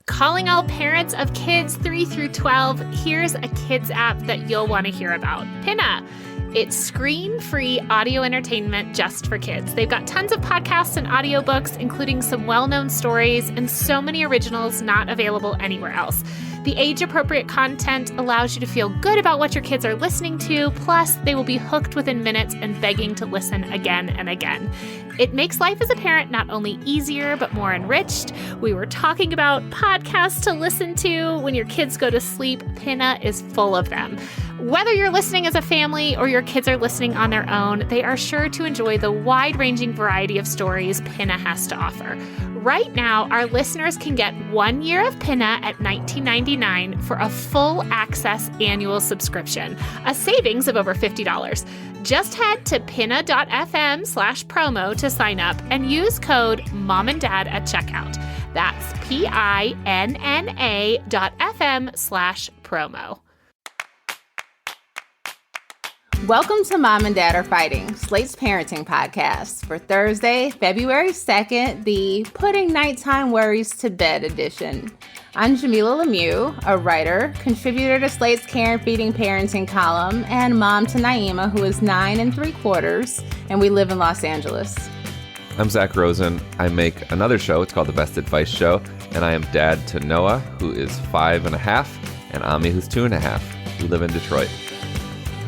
Calling all parents of kids 3 through 12, here's a kids app that you'll want to hear about. Pinna. It's screen-free audio entertainment just for kids. They've got tons of podcasts and audiobooks, including some well-known stories and so many originals not available anywhere else. The age-appropriate content allows you to feel good about what your kids are listening to, plus they will be hooked within minutes and begging to listen again and again. It makes life as a parent not only easier, but more enriched. We were talking about podcasts to listen to when your kids go to sleep. Pinna is full of them. Whether you're listening as a family or your kids are listening on their own, they are sure to enjoy the wide-ranging variety of stories Pinna has to offer. Right now, our listeners can get 1 year of Pinna at $19.99 for a full access annual subscription, a savings of over $50. Just head to pinna.fm/promo to sign up and use code MOMANDDAD at checkout. That's PINNA.fm/promo. Welcome to Mom and Dad Are Fighting, Slate's parenting podcast for Thursday, February 2nd, the Putting Nighttime Worries to Bed edition. I'm Jamilah Lemieux, a writer, contributor to Slate's Care and Feeding Parenting column, and mom to Naima, who is 9 3/4, and we live in Los Angeles. I'm Zach Rosen. I make another show. It's called The Best Advice Show, and I am dad to Noah, who is 5.5, and Ami, who's 2.5. We live in Detroit.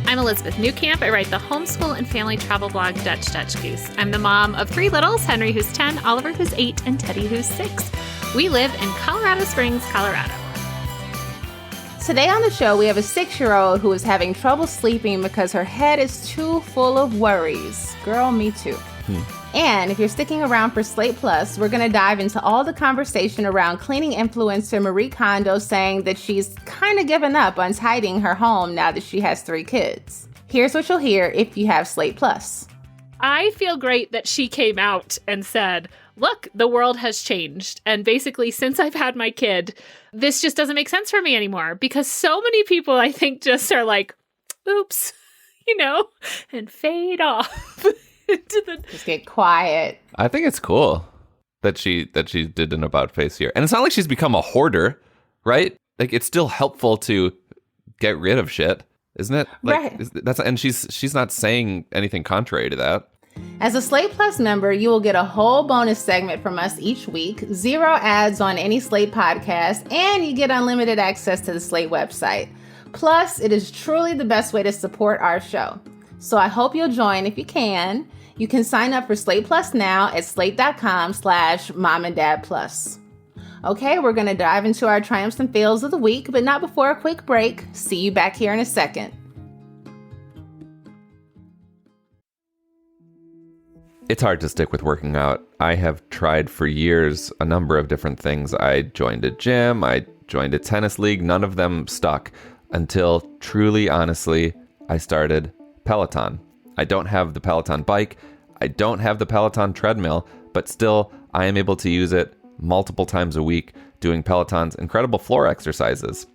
I'm Elizabeth Newcamp. I write the homeschool and family travel blog Dutch Goose. I'm the mom of 3 littles, Henry who's 10, Oliver who's 8, and Teddy who's 6. We live in Colorado Springs, Colorado. Today on the show, we have a 6-year-old who is having trouble sleeping because her head is too full of worries. Girl, me too. And if you're sticking around for Slate Plus, we're going to dive into all the conversation around cleaning influencer Marie Kondo saying that she's kind of given up on tidying her home now that she has 3 kids. Here's what you'll hear if you have Slate Plus. I feel great that she came out and said, look, the world has changed. And basically, since I've had my kid, this just doesn't make sense for me anymore. Because so many people, I think, just are like, oops, and fade off. Just get quiet. I think it's cool that she did an about face here. And it's not like she's become a hoarder, right? Like, it's still helpful to get rid of shit, isn't it? Like, right. And she's not saying anything contrary to that. As a Slate Plus member, you will get a whole bonus segment from us each week, 0 ads on any Slate podcast, and you get unlimited access to the Slate website. Plus, it is truly the best way to support our show. So I hope you'll join if you can. You can sign up for Slate Plus now at slate.com/momanddadplus. Okay, we're going to dive into our triumphs and fails of the week, but not before a quick break. See you back here in a second. It's hard to stick with working out. I have tried for years a number of different things. I joined a gym, I joined a tennis league. None of them stuck until, truly, honestly, I started Peloton. I don't have the Peloton bike. I don't have the Peloton treadmill, but still I am able to use it multiple times a week doing Peloton's incredible floor exercises.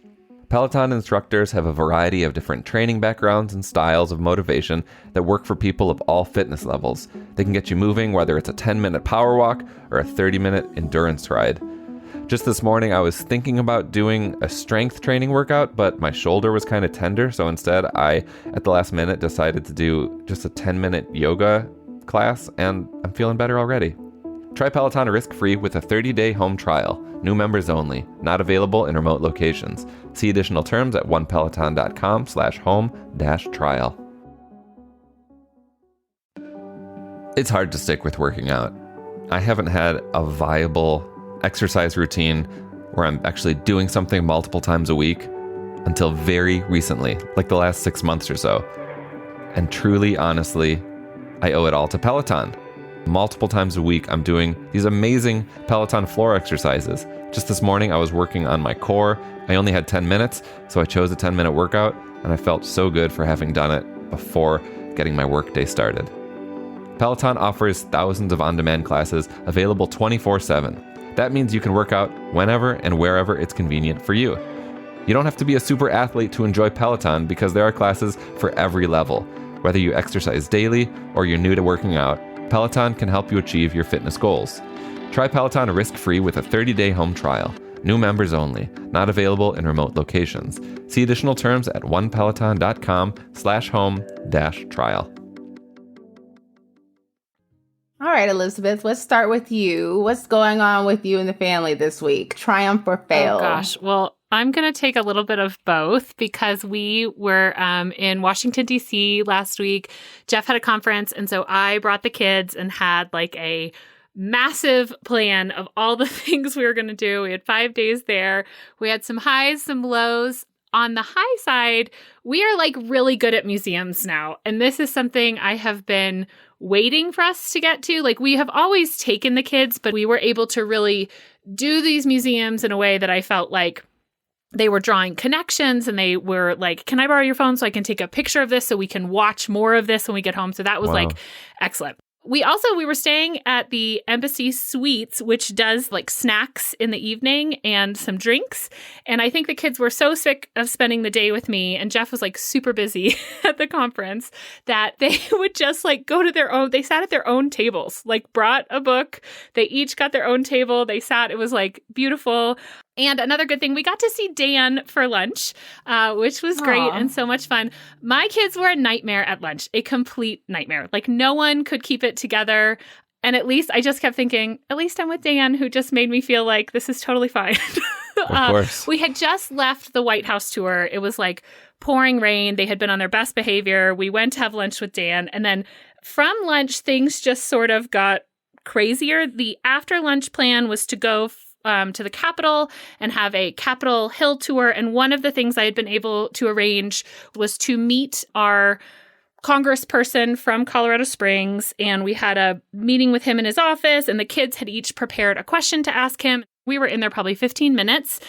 Peloton instructors have a variety of different training backgrounds and styles of motivation that work for people of all fitness levels. They can get you moving, whether it's a 10-minute power walk or a 30-minute endurance ride. Just this morning, I was thinking about doing a strength training workout, but my shoulder was kind of tender, so instead I, at the last minute, decided to do just a 10-minute yoga class, and I'm feeling better already. Try Peloton risk-free with a 30-day home trial. New members only. Not available in remote locations. See additional terms at onepeloton.com/home-trial. It's hard to stick with working out. I haven't had a viable exercise routine where I'm actually doing something multiple times a week until very recently, like the last 6 months or so. And truly, honestly, I owe it all to Peloton. Multiple times a week, I'm doing these amazing Peloton floor exercises. Just this morning, I was working on my core. I only had 10 minutes, so I chose a 10-minute workout, and I felt so good for having done it before getting my workday started. Peloton offers thousands of on-demand classes available 24/7. That means you can work out whenever and wherever it's convenient for you. You don't have to be a super athlete to enjoy Peloton because there are classes for every level. Whether you exercise daily or you're new to working out, Peloton can help you achieve your fitness goals. Try Peloton risk-free with a 30-day home trial. New members only. Not available in remote locations. See additional terms at onepeloton.com/home-trial. All right, Elizabeth, let's start with you. What's going on with you and the family this week? Triumph or fail? Oh, gosh. Well, I'm going to take a little bit of both because we were in Washington, D.C. last week. Jeff had a conference, and so I brought the kids and had like a massive plan of all the things we were going to do. We had 5 days there. We had some highs, some lows. On the high side, we are like really good at museums now. And this is something I have been waiting for us to get to. Like, we have always taken the kids, but we were able to really do these museums in a way that I felt like they were drawing connections, and they were like, can I borrow your phone so I can take a picture of this so we can watch more of this when we get home? So that was like excellent. We were staying at the Embassy Suites, which does like snacks in the evening and some drinks. And I think the kids were so sick of spending the day with me, and Jeff was like super busy at the conference, that they would just like go to they sat at their own tables, like brought a book. They each got their own table. They sat. It was like beautiful. And another good thing, we got to see Dan for lunch, which was great and so much fun. My kids were a nightmare at lunch, a complete nightmare. Like, no one could keep it together. And at least I just kept thinking, at least I'm with Dan, who just made me feel like this is totally fine. Of course. We had just left the White House tour. It was like pouring rain. They had been on their best behavior. We went to have lunch with Dan. And then from lunch, things just sort of got crazier. The after lunch plan was to go to the Capitol and have a Capitol Hill tour. And one of the things I had been able to arrange was to meet our congressperson from Colorado Springs. And we had a meeting with him in his office, and the kids had each prepared a question to ask him. We were in there probably 15 minutes.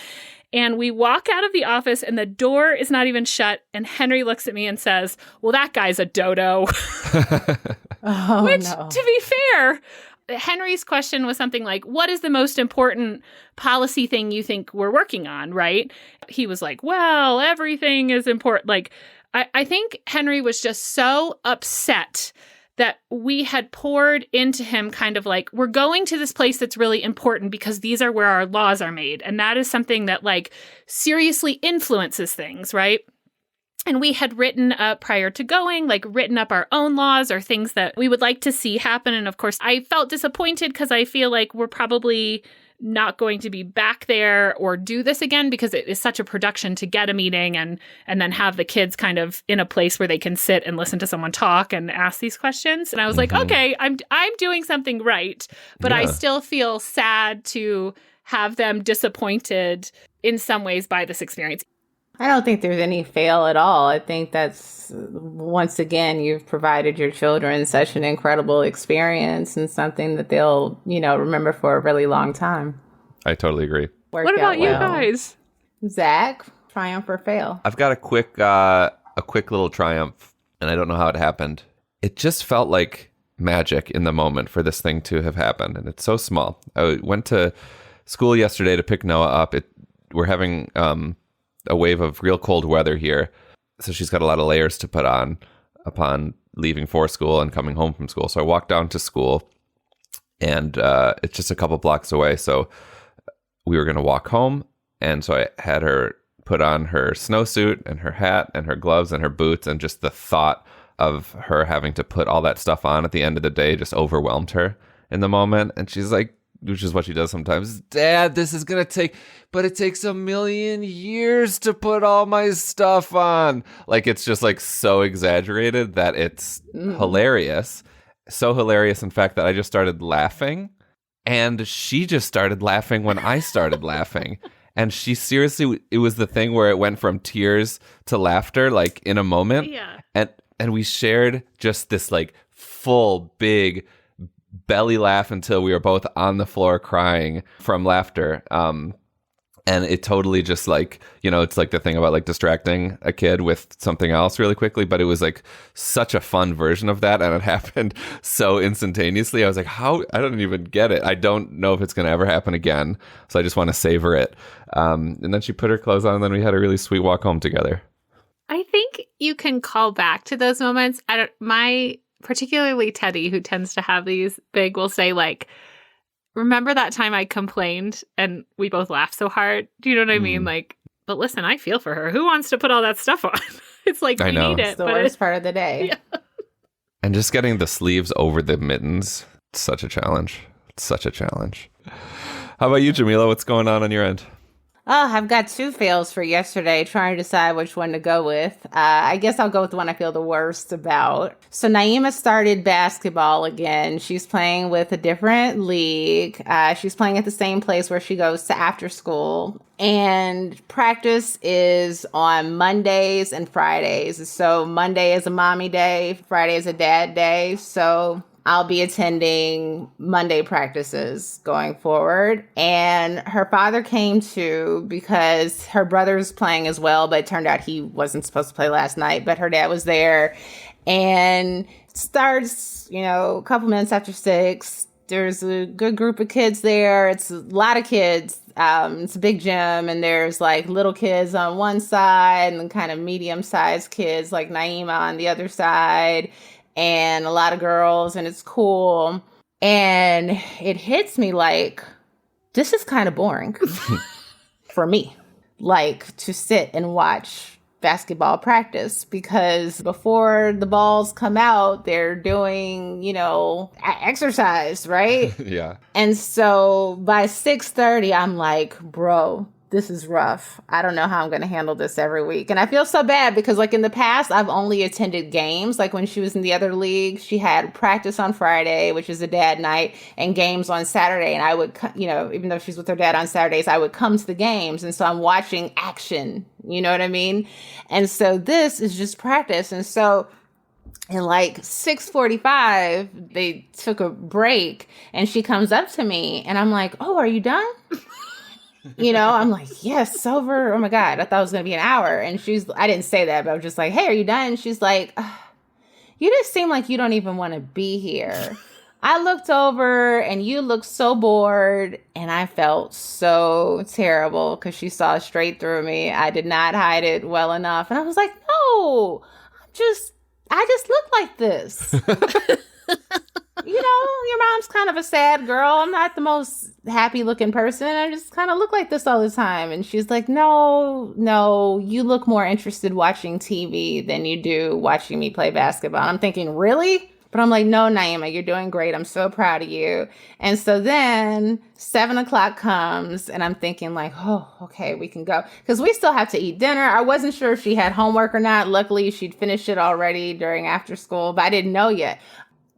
And we walk out of the office, and the door is not even shut. And Henry looks at me and says, well, that guy's a dodo. Which, to be fair, Henry's question was something like, what is the most important policy thing you think we're working on, right? He was like, well, everything is important. Like, I think Henry was just so upset that we had poured into him kind of like, we're going to this place that's really important because these are where our laws are made. And that is something that like seriously influences things, right? And we had written up prior to going, like written up our own laws or things that we would like to see happen. And of course, I felt disappointed because I feel like we're probably not going to be back there or do this again because it is such a production to get a meeting and then have the kids kind of in a place where they can sit and listen to someone talk and ask these questions. And I was like, okay, I'm doing something right, but I still feel sad to have them disappointed in some ways by this experience. I don't think there's any fail at all. I think that's, once again, you've provided your children such an incredible experience and something that they'll, remember for a really long time. I totally agree. What about you guys? Zach, triumph or fail? I've got a quick little triumph, and I don't know how it happened. It just felt like magic in the moment for this thing to have happened, and it's so small. I went to school yesterday to pick Noah up. We're having a wave of real cold weather here, so she's got a lot of layers to put on upon leaving for school and coming home from school. So I walked down to school, and it's just a couple blocks away, so we were going to walk home. And so I had her put on her snowsuit and her hat and her gloves and her boots, and just the thought of her having to put all that stuff on at the end of the day just overwhelmed her in the moment. And she's like, which is what she does sometimes, Dad, this is going to take, but it takes 1,000,000 years to put all my stuff on. Like, it's just like so exaggerated that it's hilarious. So hilarious, in fact, that I just started laughing, and she just started laughing when I started laughing. And she seriously, it was the thing where it went from tears to laughter, like in a moment. Yeah. And we shared just this like full, big belly laugh until we were both on the floor crying from laughter. And it totally just like, it's like the thing about like distracting a kid with something else really quickly, but it was like such a fun version of that. And it happened so instantaneously. I was like, how? I don't even get it. I don't know if it's going to ever happen again. So I just want to savor it. And then she put her clothes on, and then we had a really sweet walk home together. I think you can call back to those moments. Particularly Teddy, who tends to have these big, will say like, remember that time I complained and we both laughed so hard? Do you know what I mean? Like, but listen, I feel for her. Who wants to put all that stuff on? It's like, we need it. It's the worst part of the day. Yeah. And just getting the sleeves over the mittens, it's such a challenge. It's such a challenge. How about you, Jamilah? What's going on your end? Oh, I've got 2 fails for yesterday, trying to decide which one to go with. I guess I'll go with the one I feel the worst about. So Naima started basketball again. She's playing with a different league. She's playing at the same place where she goes to after school. And practice is on Mondays and Fridays. So Monday is a mommy day. Friday is a dad day. So I'll be attending Monday practices going forward. And her father came too because her brother's playing as well, but it turned out he wasn't supposed to play last night, but her dad was there. And starts, a couple minutes after 6. There's a good group of kids there. It's a lot of kids. It's a big gym, and there's like little kids on one side and kind of medium-sized kids like Naima on the other side. And a lot of girls, and it's cool. And it hits me like, this is kind of boring for me, like to sit and watch basketball practice, because before the balls come out, they're doing, exercise, right? Yeah. And so by 6:30, I'm like, bro, this is rough. I don't know how I'm going to handle this every week. And I feel so bad because like in the past, I've only attended games. Like when she was in the other league, she had practice on Friday, which is a dad night, and games on Saturday. And I would, even though she's with her dad on Saturdays, I would come to the games. And so I'm watching action. You know what I mean? And so this is just practice. And so in like 6:45, they took a break and she comes up to me and I'm like, oh, are you done? I'm like, yes, over. Oh my God, I thought it was going to be an hour. And I didn't say that, but I was just like, hey, are you done? And she's like, you just seem like you don't even want to be here. I looked over and you looked so bored, and I felt so terrible because she saw straight through me. I did not hide it well enough. And I was like, no, I just look like this. Your mom's kind of a sad girl. I'm not the most happy looking person. I just kind of look like this all the time. And she's like, no, you look more interested watching TV than you do watching me play basketball. And I'm thinking, really? But I'm like, no, Naima, you're doing great. I'm so proud of you. And so then 7:00 comes and I'm thinking like, oh, okay, we can go. Because we still have to eat dinner. I wasn't sure if she had homework or not. Luckily, she'd finished it already during after school, but I didn't know yet.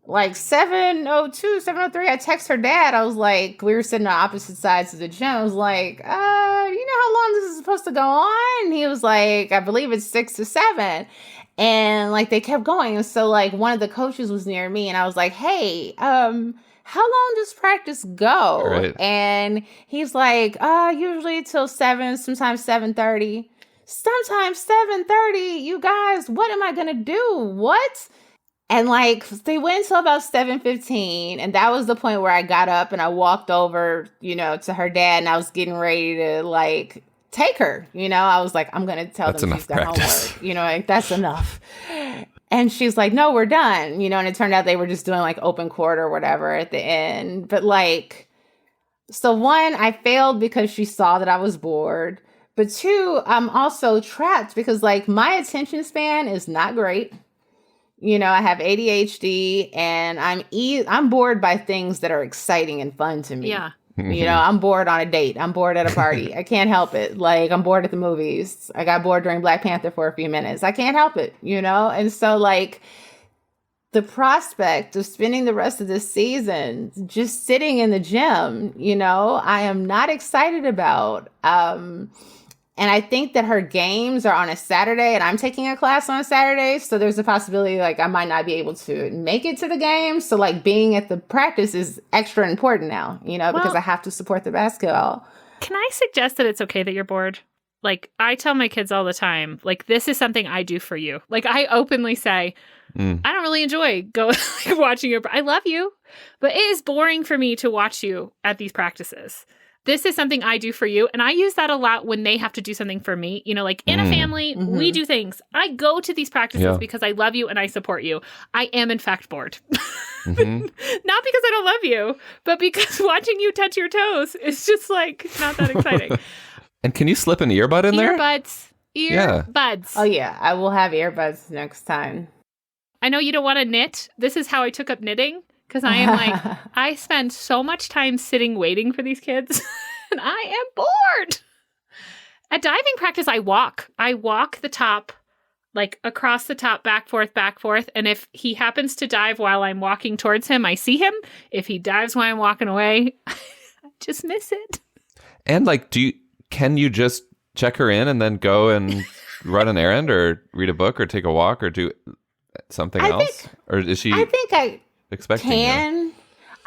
Like 7:02, 7:03, I text her dad. I was like, we were sitting on opposite sides of the gym. I was like, you know how long this is supposed to go on? And he was like, I believe it's 6 to 7. And like they kept going. And so like one of the coaches was near me and I was like, hey, how long does practice go? Right. And he's like, usually till 7, sometimes 7:30. Sometimes 7:30. You guys, what am I gonna do? What? And like they went until about 7:15, and that was the point where I got up and I walked over, to her dad, and I was getting ready to like take her. I was like, I'm gonna tell them she's got homework. Like that's enough. And she's like, no, we're done. And it turned out they were just doing like open court or whatever at the end. But like, so 1, I failed because she saw that I was bored. But 2, I'm also trapped because like my attention span is not great. I have ADHD and I'm bored by things that are exciting and fun to me. Yeah. I'm bored on a date. I'm bored at a party. I can't help it. Like I'm bored at the movies. I got bored during Black Panther for a few minutes. I can't help it, And so like the prospect of spending the rest of this season just sitting in the gym, I am not excited about. And I think that her games are on a Saturday and I'm taking a class on a Saturday. So there's a possibility like I might not be able to make it to the game. So like being at the practice is extra important now, because I have to support the basketball. Can I suggest that it's okay that you're bored? Like I tell my kids all the time, like this is something I do for you. Like I openly say, I don't really enjoy watching I love you, but it is boring for me to watch you at these practices. this is something I do for you. And I use that a lot when they have to do something for me. You know, like in a family, we do things. I go to these practices because I love you and I support you. I am, in fact, bored. Not because I don't love you, but because watching you touch your toes is just like not that exciting. And can you slip an earbud in there? Earbuds. Oh, yeah. I will have earbuds next time. I know you don't want to knit. This is how I took up knitting. Because I am like, I spend so much time sitting waiting for these kids, and I am bored. At diving practice, I walk. I walk the top, like across the top, back, forth. And if he happens to dive while I'm walking towards him, I see him. If he dives while I'm walking away, I just miss it. And like, can you just check her in and then go and run an errand or read a book or take a walk or do something else? Or is she... I think I... expecting you?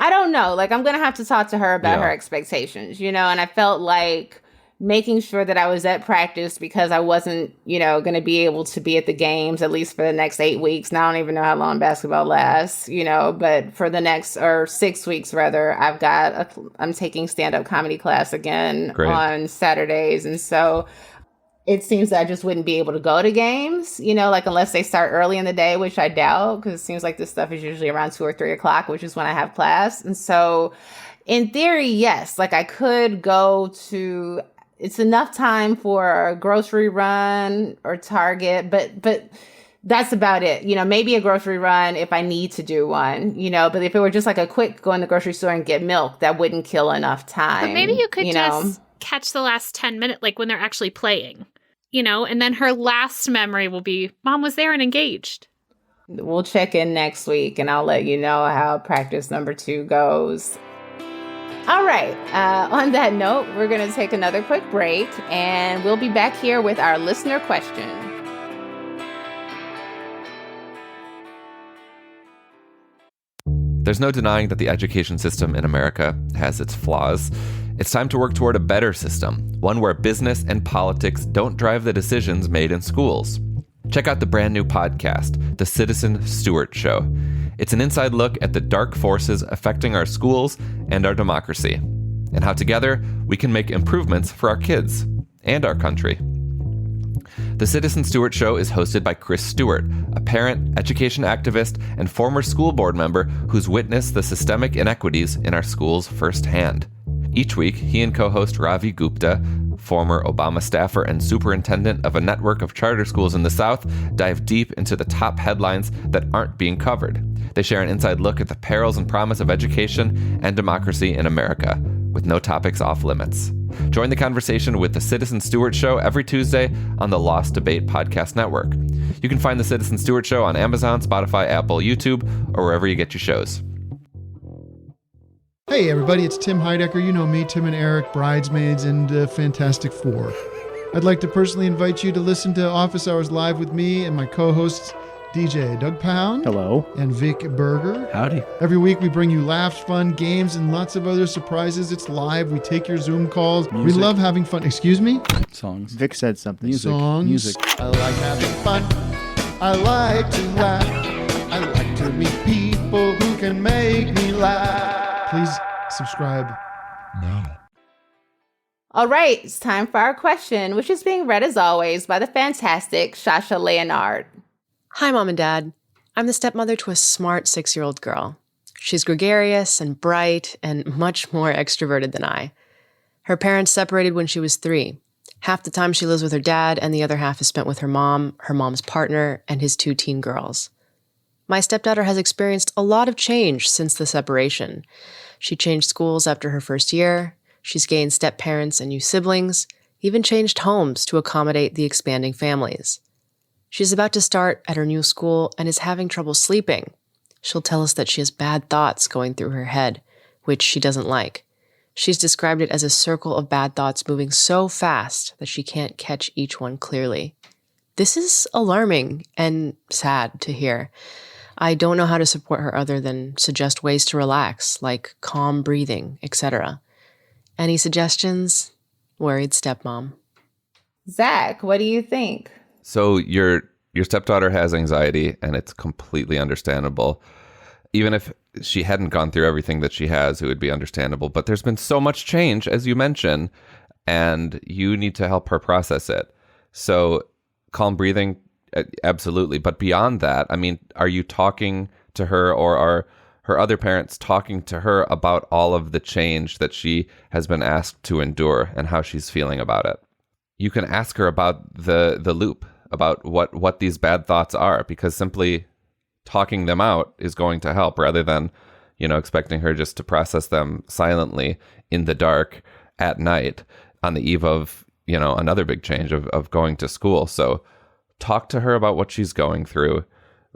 I don't know. Like, I'm going to have to talk to her about her expectations, you know, and I felt like making sure that I was at practice because I wasn't, you know, going to be able to be at the games, at least for the next 8 weeks. Now, I don't even know how long basketball lasts, you know, but for the next, or 6 weeks rather, I'm taking stand-up comedy class again on Saturdays. And so it seems that I just wouldn't be able to go to games, you know, like unless they start early in the day, which I doubt, because it seems like this stuff is usually around 2 or 3 o'clock, which is when I have class. And so in theory, yes, like I could go to, it's enough time for a grocery run or Target, but that's about it. You know, maybe a grocery run if I need to do one, you know, but if it were just like a quick go in the grocery store and get milk, that wouldn't kill enough time. But maybe you could just catch the last 10 minutes, like when they're actually playing. You know, and then her last memory will be, Mom was there and engaged. We'll check in next week and I'll let you know how practice number 2 goes. All right. On that note, we're going to take another quick break and we'll be back here with our listener question. There's no denying that the education system in America has its flaws. It's time to work toward a better system, one where business and politics don't drive the decisions made in schools. Check out the brand new podcast, The Citizen Stewart Show. It's an inside look at the dark forces affecting our schools and our democracy, and how together we can make improvements for our kids and our country. The Citizen Stewart Show is hosted by Chris Stewart, a parent, education activist, and former school board member who's witnessed the systemic inequities in our schools firsthand. Each week, he and co-host Ravi Gupta, former Obama staffer and superintendent of a network of charter schools in the South, dive deep into the top headlines that aren't being covered. They share an inside look at the perils and promise of education and democracy in America, with no topics off limits. Join the conversation with The Citizen Stewart Show every Tuesday on the Lost Debate Podcast Network. You can find The Citizen Stewart Show on Amazon, Spotify, Apple, YouTube, or wherever you get your shows. Hey everybody, it's Tim Heidecker. You know me, Tim and Eric, Bridesmaids, and Fantastic Four. I'd like to personally invite you to listen to Office Hours Live with me and my co-hosts, DJ Doug Pound. Hello. And Vic Berger. Howdy. Every week we bring you laughs, fun, games, and lots of other surprises. It's live. We take your Zoom calls. Music. We love having fun. Excuse me? Songs. Vic said something. Music. Songs. Music. I like having fun. I like to laugh. I like to meet people who can make me laugh. Please subscribe now. All right, it's time for our question, which is being read as always by the fantastic Shasha Leonard. Hi, Mom and Dad. I'm the stepmother to a smart 6-year-old girl. She's gregarious and bright and much more extroverted than I. Her parents separated when she was 3. Half the time she lives with her dad, and the other half is spent with her mom's partner, and his 2 teen girls. My stepdaughter has experienced a lot of change since the separation. She changed schools after her first year. She's gained step-parents and new siblings, even changed homes to accommodate the expanding families. She's about to start at her new school and is having trouble sleeping. She'll tell us that she has bad thoughts going through her head, which she doesn't like. She's described it as a circle of bad thoughts moving so fast that she can't catch each one clearly. This is alarming and sad to hear. I don't know how to support her other than suggest ways to relax, like calm breathing, etc. Any suggestions? Worried stepmom. Zach, what do you think? So your stepdaughter has anxiety, and it's completely understandable. even if she hadn't gone through everything that she has, it would be understandable. But there's been so much change, as you mentioned, and you need to help her process it. So calm breathing, absolutely. But beyond that, I mean, are you talking to her, or are her other parents talking to her about all of the change that she has been asked to endure and how she's feeling about it? You can ask her about the loop, about what these bad thoughts are, because simply talking them out is going to help, rather than, expecting her just to process them silently in the dark at night on the eve of, another big change of going to school. So talk to her about what she's going through.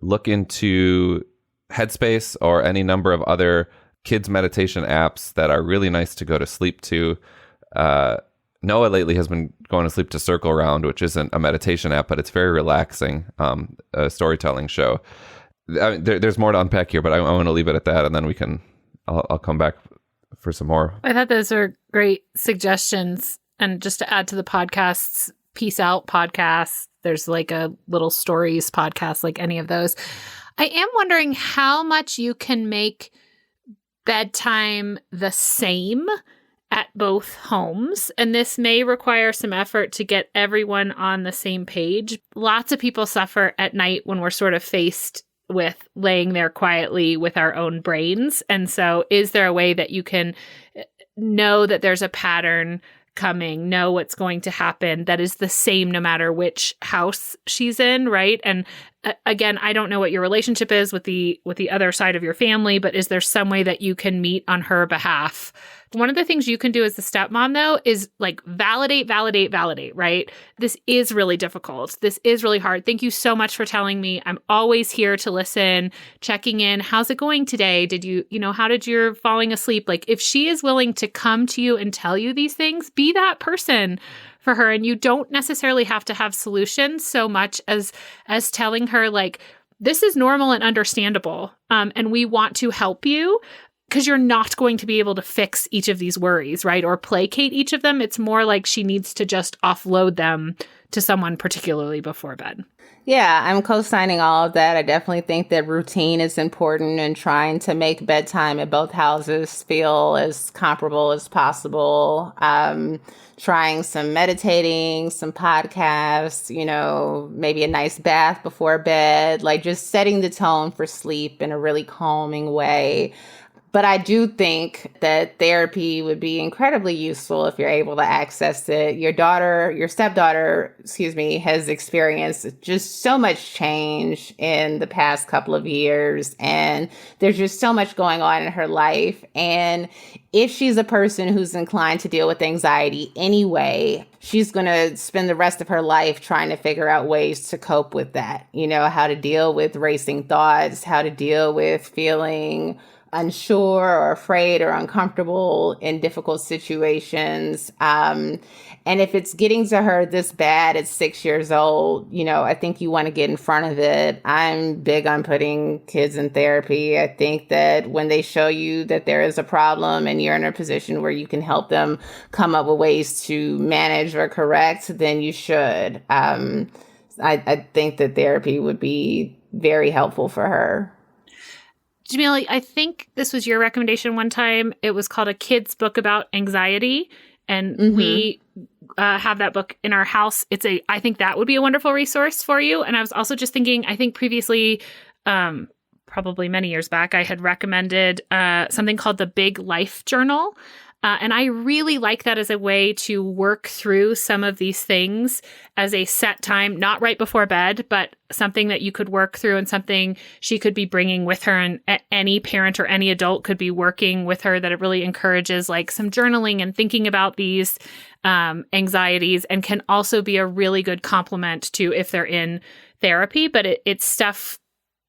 Look into Headspace or any number of other kids meditation apps that are really nice to go to sleep to. Noah lately has been going to sleep to Circle Round, which isn't a meditation app, but it's very relaxing, a storytelling show. I mean, there's more to unpack here, but I want to leave it at that, and then I'll come back for some more. I thought those are great suggestions. And just to add to the podcasts, Peace Out podcast, there's like a little stories podcast, like any of those. I am wondering how much you can make bedtime the same at both homes. And this may require some effort to get everyone on the same page. Lots of people suffer at night when we're sort of faced with laying there quietly with our own brains. And so is there a way that you can know that there's a pattern coming, know what's going to happen that is the same no matter which house she's in, right? And again, I don't know what your relationship is with the other side of your family, but is there some way that you can meet on her behalf? One of the things you can do as the stepmom, though, is like validate, right? This is really difficult. This is really hard. Thank you so much for telling me. I'm always here to listen, checking in. How's it going today? Did how did your falling asleep? Like, if she is willing to come to you and tell you these things, be that person for her. And you don't necessarily have to have solutions so much as telling her, like, this is normal and understandable. And we want to help you. Because you're not going to be able to fix each of these worries, right? Or placate each of them. It's more like she needs to just offload them to someone, particularly before bed. Yeah, I'm co-signing all of that. I definitely think that routine is important, and trying to make bedtime at both houses feel as comparable as possible. Trying some meditating, some podcasts, maybe a nice bath before bed, like just setting the tone for sleep in a really calming way. But I do think that therapy would be incredibly useful if you're able to access it. Your stepdaughter, has experienced just so much change in the past couple of years. And there's just so much going on in her life. And if she's a person who's inclined to deal with anxiety anyway, she's going to spend the rest of her life trying to figure out ways to cope with that. How to deal with racing thoughts, how to deal with feeling unsure or afraid or uncomfortable in difficult situations. And if it's getting to her this bad at 6 years old, I think you want to get in front of it. I'm big on putting kids in therapy. I think that when they show you that there is a problem and you're in a position where you can help them come up with ways to manage or correct, then you should. I think that therapy would be very helpful for her. Jamilah, I think this was your recommendation one time. It was called A Kid's Book About Anxiety. And we have that book in our house. I think that would be a wonderful resource for you. And I was also just thinking, I think previously, probably many years back, I had recommended something called the Big Life Journal. And I really like that as a way to work through some of these things as a set time, not right before bed, but something that you could work through and something she could be bringing with her. And any parent or any adult could be working with her, that it really encourages like some journaling and thinking about these anxieties, and can also be a really good complement to if they're in therapy. But it's stuff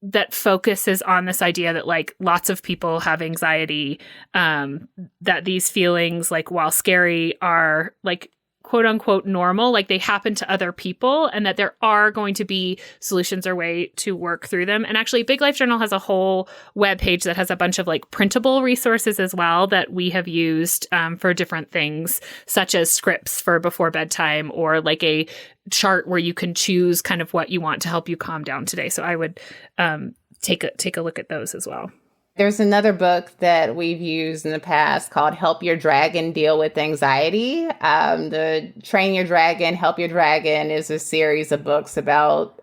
that focuses on this idea that like lots of people have anxiety, that these feelings, like while scary, are like quote unquote normal, like they happen to other people, and that there are going to be solutions or way to work through them. And actually Big Life Journal has a whole webpage that has a bunch of like printable resources as well that we have used for different things, such as scripts for before bedtime, or like a chart where you can choose kind of what you want to help you calm down today. So I would take a look at those as well. There's another book that we've used in the past called Help Your Dragon Deal with Anxiety. The Train Your Dragon, Help Your Dragon is a series of books about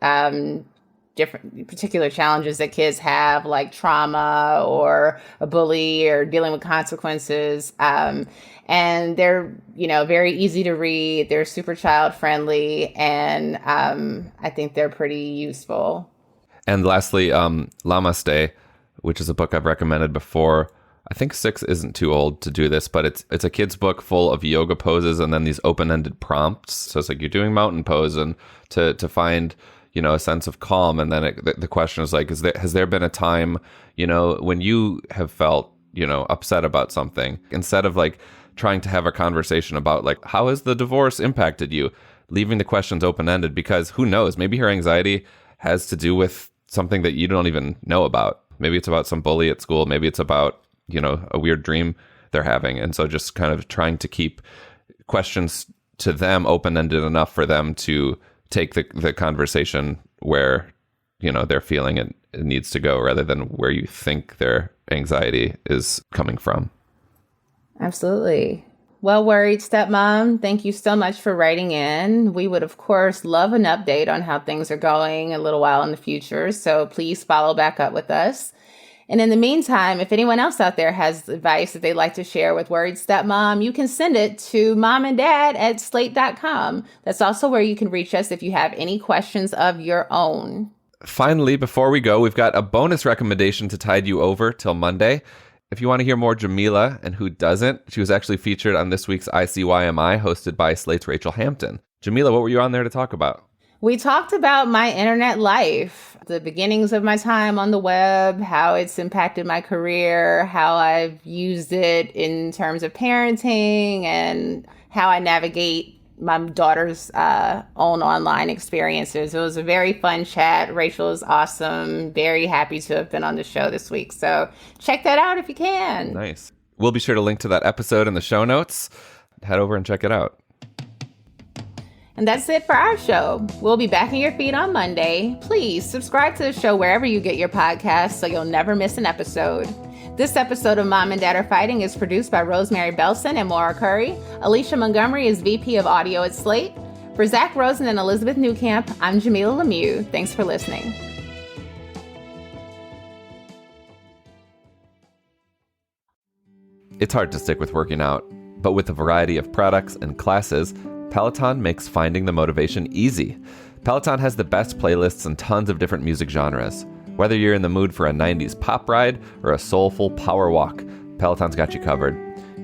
different particular challenges that kids have, like trauma or a bully or dealing with consequences. And they're, very easy to read. They're super child friendly. And I think they're pretty useful. And lastly, Llamaste, which is a book I've recommended before. I think 6 isn't too old to do this, but it's a kid's book full of yoga poses and then these open-ended prompts. So it's like you're doing mountain pose and to find, a sense of calm. And then the question is like, has there been a time, when you have felt, upset about something, instead of like trying to have a conversation about like, how has the divorce impacted you? Leaving the questions open-ended, because who knows, maybe her anxiety has to do with something that you don't even know about. Maybe it's about some bully at school. Maybe it's about, a weird dream they're having. And so just kind of trying to keep questions to them open-ended enough for them to take the conversation where, they're feeling it needs to go, rather than where you think their anxiety is coming from. Absolutely. Well, worried stepmom, thank you so much for writing in. We would, of course, love an update on how things are going a little while in the future. So please follow back up with us. And in the meantime, if anyone else out there has advice that they'd like to share with Worried Stepmom, you can send it to momanddad@slate.com. That's also where you can reach us if you have any questions of your own. Finally, before we go, we've got a bonus recommendation to tide you over till Monday. If you want to hear more Jamilah, and who doesn't, she was actually featured on this week's ICYMI, hosted by Slate's Rachel Hampton. Jamilah, what were you on there to talk about? We talked about my internet life, the beginnings of my time on the web, how it's impacted my career, how I've used it in terms of parenting, and how I navigate my daughter's own online experiences. It was a very fun chat. Rachel is awesome. Very happy to have been on the show this week. So check that out if you can. Nice. We'll be sure to link to that episode in the show notes. Head over and check it out. And that's it for our show. We'll be back in your feed on Monday. Please subscribe to the show wherever you get your podcasts so you'll never miss an episode. This episode of Mom and Dad Are Fighting is produced by Rosemary Belson and Maura Curry. Alicia Montgomery is VP of Audio at Slate. For Zach Rosen and Elizabeth Newcamp, I'm Jamilah Lemieux. Thanks for listening. It's hard to stick with working out, but with a variety of products and classes, Peloton makes finding the motivation easy. Peloton has the best playlists and tons of different music genres. Whether you're in the mood for a 90s pop ride or a soulful power walk, Peloton's got you covered.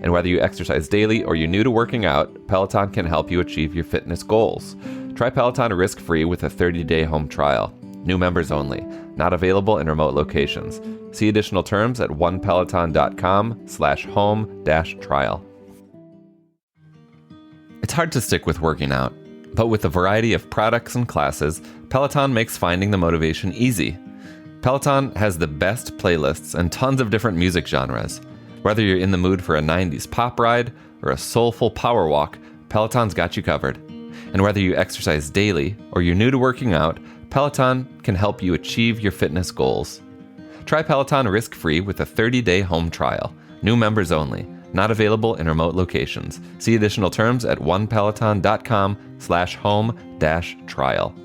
And whether you exercise daily or you're new to working out, Peloton can help you achieve your fitness goals. Try Peloton risk-free with a 30-day home trial. New members only. Not available in remote locations. See additional terms at onepeloton.com/home-trial. It's hard to stick with working out, but with a variety of products and classes, Peloton makes finding the motivation easy. Peloton has the best playlists and tons of different music genres. Whether you're in the mood for a 90s pop ride or a soulful power walk, Peloton's got you covered. And whether you exercise daily or you're new to working out, Peloton can help you achieve your fitness goals. Try Peloton risk-free with a 30-day home trial. New members only. Not available in remote locations. See additional terms at onepeloton.com/home-trial.